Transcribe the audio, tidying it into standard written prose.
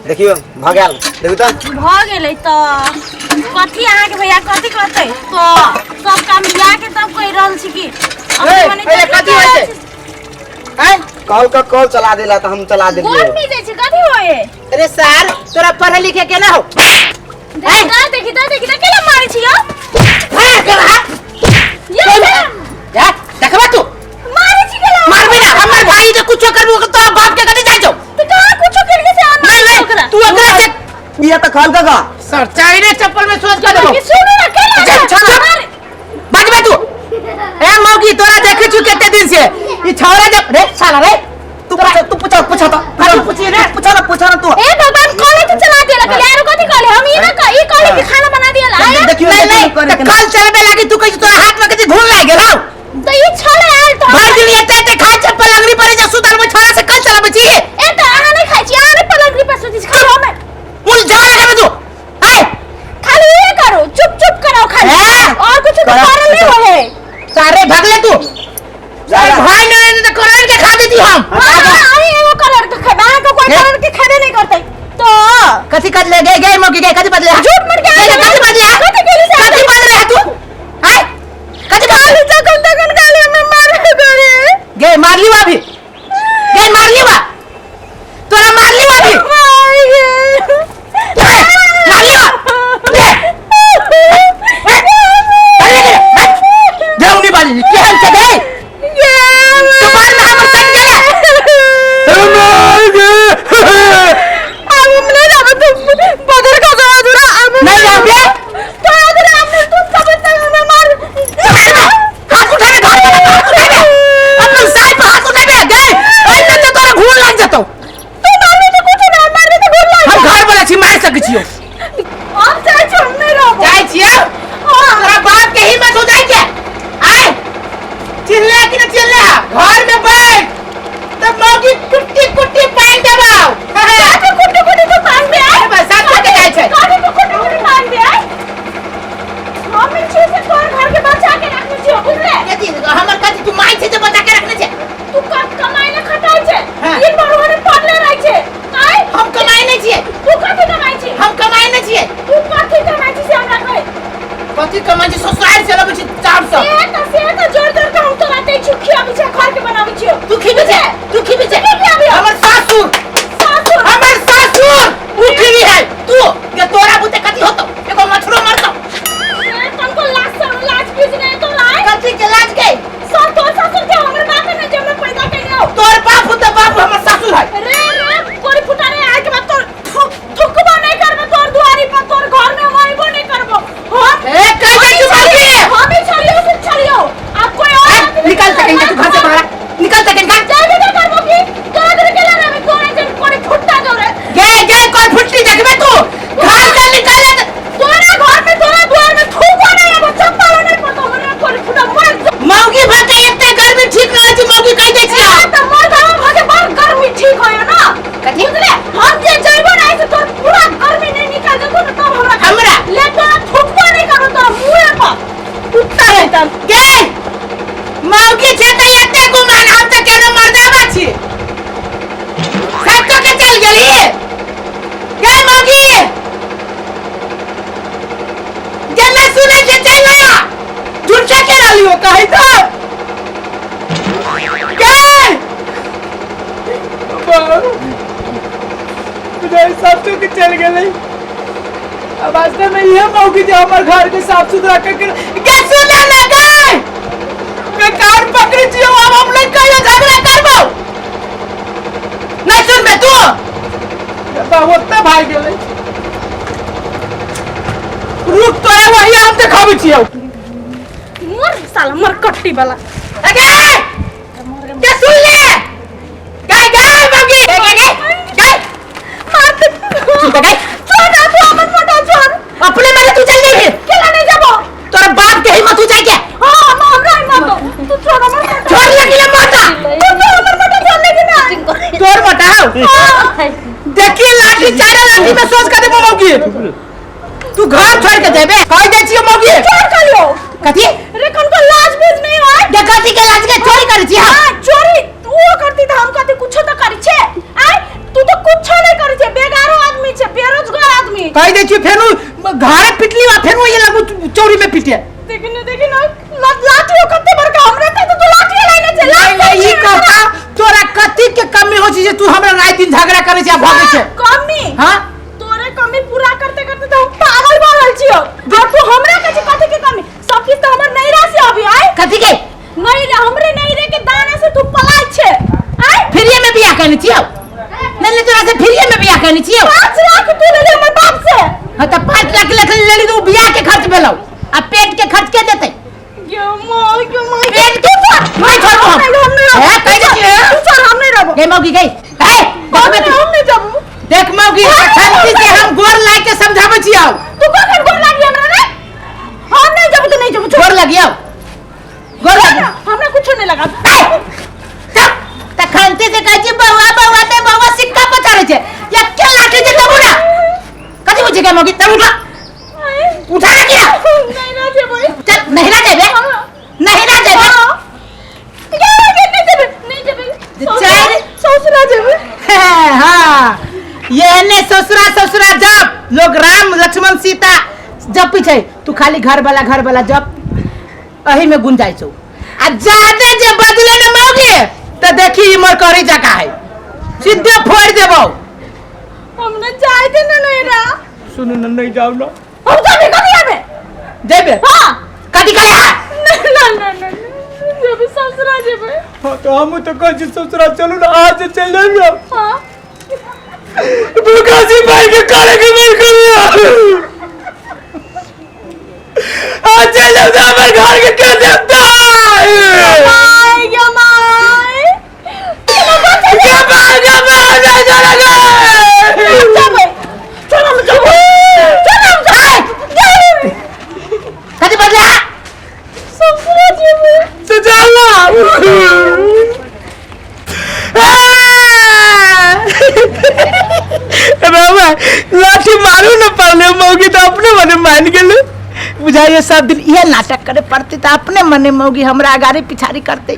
देखियो भगल देखू तो भ गेलै त कथि अहाँ के भैया कथि करतै तो सब काम मिला के तब कहि रहल छी कि ए कथि होय छै हैं कॉल का कॉल चला देला त हम चला देलिए बोल नहीं दे छै कथि होय अरे सर तोरा पढ़े लिखे के ना हो देखी केला मारै छी यौ हां के जा देखबा तू मारै छी केला मारबे ना हमर भाई के कुछो करबो तो बाप के कथि जाय छौ तो कहां कुछो करके से आना नहीं ओकरा तू ओकरा से ये तो खाल का सर चाइने चप्पल में सोच कर देबो सुनो ना केला छोड़ बाजबे तू ए मौगी तोरा देखे छु केते दिन से ई छौरा जब रे साला रे तू पूछा तो पूछिए रे पूछा ना तू ए भगवान कॉलेज तो चला देला के यार कथि कहले हम ई ना ई कॉलेज के खाना बना दियला आया देखियो कल चलबे लागी तू कहि तोरा हाथ में कथि घूम लाग गेलौ तो ई छोले आल तो भर दिन एते खाय चप्पल अंगरी पर जा सुतार में छोरा से कल चलबे छी ए तो आहा नहीं खाई छी आरे पलंगरी पर सुती छी खाओ में मुल जाओ लगे तू ए खाली ये करो चुप करो खाली और कुछ तो कारण नहीं होले सारे भागले तू भाई ने कलर के खा देती हम अरे वो कलर के खाना तो कोई कलर के खाने नहीं करते तो कथि कर ले गए मौकी गए कथि बदले झूठ मत के कथि बदले कथि बदले तू हैं कथि बदले तकन गाली में मार करे गए मार ली अभी गए मार ली बा तोरा मार ली अभी मार ली जाऊनी बाजी के हम से गए तो बार में हम सट गए बदर का जरा नहीं जाओगे तो अगर आपने तुम कब तक हमें मार हाथ उठाने अपन साइड पे हाथ उठाने गए ऐसे तो तोरा घूर लग जातो तो मारने तो कुछ ना मारने तो भूल हम लग घर वाला छी मार सकै छियो आप चाहे छोड़ नहीं रहो जाय छियो तोरा बाप के हिम्मत हो जाय के आए चिल्ला कि न चिल्ला घर में बैठ तब मौकी कुट्टी पान देबाओ तो कुट्टी तो पान में आए बस साथ के जाय छै काटे तो कुट्टी पान में आए हम इन चीज से तोर घर के बचा के रखने छियो बुझले यदि हमर कथि तू माई छै जे बचा के रखने छै तू कमाई ने खटाई छै हाँ। ये बड़ोरे पड़ले रह छै आए हम कमाई नहीं छिए तू कथि कमाई छी हम कमाई नहीं छिए तू कथि कमाई छी से हमरा कह कथि कमाई छी ससुराल से लगे छी 400 से तो जोर जोर के हम तो राते छुखिया भी छै घर के बनावे छियो तू खिबे छै हमर सासुर सासुर हमर सासुर उठली है तू ये तोरा बुते कथि होतो एगो मछरो मरतो तुमको लाज कुछ नहीं तो लाए कथि के लाज गई तो सासुर के हमर बाप ने जब मैं पैदा कइलो तोर बाप होता बाप हमर सासुर है रे कोरी फुटाने आए के बाद तोर थुकबो नहीं करबो तोर दुआरी पर तोर घर में वहीबो नहीं करबो हम ए कह दे तू बाकी हम ही छड़ियो आप कोई और निकल सकेंगे तू घर से बाहर निकल सकेंगे जाके क्या करबो की तोरा घर के लाना में तोरे जन कोरी फुटता जोरे गए कोई फुट्टी देखबे तू घर से निकाले तोरा घर में तोरा द्वार में थूको नहीं है चप्पल नहीं पड़तो मरे कोरी फुटा मर मौगी भाते इतने गर्मी ठीक रहे छी मौगी कह दे छी तो मर जाओ मुझे बाहर गर्मी ठीक होयो ना कथि बुझले हम जे जइबो ना से तोर पूरा गर्मी नहीं निकल जतो ना तब हमरा ले तो थूको नहीं करो तो मुंह पर कुत्ता है तब गए मौगी छे त एते गुमान हम त केनो मर्दावा छी सब तो के चल गेली गए मौगी जल्ला सुने के चला झूठ से के रही हो कहि तो गए मेरे साथ तो के चल गए अब वास्तव में यह मौकी जो हमारे घर के साफ सुथरा करके क्या सुने ना गए मैं कार पकड़ी थी अब हम लोग कहियो झगड़ा करबो नहीं सुन बे तू बहुत भाई गेले रुक तो है वही हम देखाबै छियौ मर साला मर कट्टी वाला अगे के सुन ले गए मौगी गए मार दे सुन गए छोड़ तू हमर फोटो छोड़ अपने मारे तू चल नहीं केला नहीं जाबो तोरा बाप के हिम्मत हो जाए के हां हम नहीं मारतो तू छोड़ हमर छोड़ लगी ले माता तू हमर फोटो छोड़ ले ना तोर बताओ देखिए लाठी चारा लाठी में सोच कर दे मौगी तू घर छोड़ के जेबे कह दे छियो मौगी छोड़ करियो कथी रे कौन को लाज बुझ नहीं है डकैती के लाज के चोरी कर छी हां चोरी तू करती त हम कते कुछ तो करी छे आय तू तो कुछ नहीं करी छे बेगारो आदमी कह दे छी फेनु घरे पिटली वा फेनु ये लगू चौरी में पिटे देखिन लाठी कते बड़का हमरा के तो लाठी लाइने छे नहीं ई कहता तोरा कथि के कमी हो छी जे तू हमरा रात दिन झगड़ा करे छी आ भागे छे कमी हां तोरे कमी पूरा करते करते तो हम पागल भ रहल छियो और तू हमरा के कथि के कमी सब चीज तो हमर नहीं राशि अभी आए कथि के नहीं रे हमरे नहीं रे के दाना से तू पलाय छे आए फ्री में बियाह करनी छियो नहीं तोरा से फ्री में बियाह करनी छियो 5 लाख तू ले ले हमर बाप से हां त 5 लाख ले ली तू बियाह के खर्च भेलौ आ पेट के खर्च के देते पेट के मैं छोड़ हम है कह दे तू छोड़ हम नहीं रहबो गई मौगी गई है हम नहीं जाबू देख मौगी शांति से हम गोर लाग के समझाबै छियो तू कखन गोर लागी हमरा रे हम नहीं जाबू तो नहीं जाबू गोर लागियो गोर लाग हमरा कुछ नहीं लगा त खानते से कहै छी बौआ ते बौआ सिक्का पचारे छे या के लाठी दे तबुरा कथि बुझे के मौगी तब उठा के गिरा नहीं ना जेबो चल नहीं ना देबे नहीं ना देबे नहीं जेबे ससुरा जेबे हां ये ने ससुरा जब लोग राम लक्ष्मण सीता जपी छै तू खाली घर वाला जप अही में गुंजाई छौ आ जादे जे बदले न मौगे त देखी इमर करी जका है सीधे फोड़ देबो हमने चाय दे ना नहीं रा सुन न नहीं जाओ ना हम जाबे कभी आबे देबे हां कथि करे ना जेबे ससुरा जेबे हां तो हम तो कह छी ससुरा चलू ना आज चल ना हां बुकासी भाई के काले के मेर करिया आज चल जा हमारे घर के क्या देवता माय क्या भागा मैं आ जाएगा चलो कथि बदला ससुरा जेबे तो चल बाबा लाठी मारू न पहले मौगी तो अपने मने मान गेलू बुझाइए सब दिन ये नाटक करे पड़ते तो अपने मने मौगी हमरा आगारी पिछाड़ी करते